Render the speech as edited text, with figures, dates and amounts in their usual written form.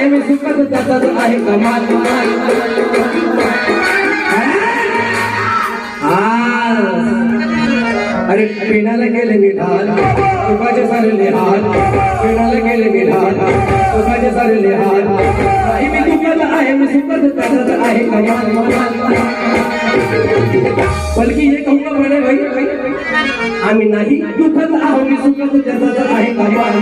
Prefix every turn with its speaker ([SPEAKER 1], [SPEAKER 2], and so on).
[SPEAKER 1] आहे मी सुखत त्याचाच आहे कमाल अरे पिण्याला गेले मी ढाल तुपाचे सारे लिहाल पिण्याला गेले मी ढाल तुपाचे सारे लिहाल नाही मी दुखत आहे मी सुखत त्याचाच आहे कमाल बल्कि ये कहूंगा बड़े भाई आम्ही नाही दुखत आहो मी सुखत त्याचाच आहे कमाल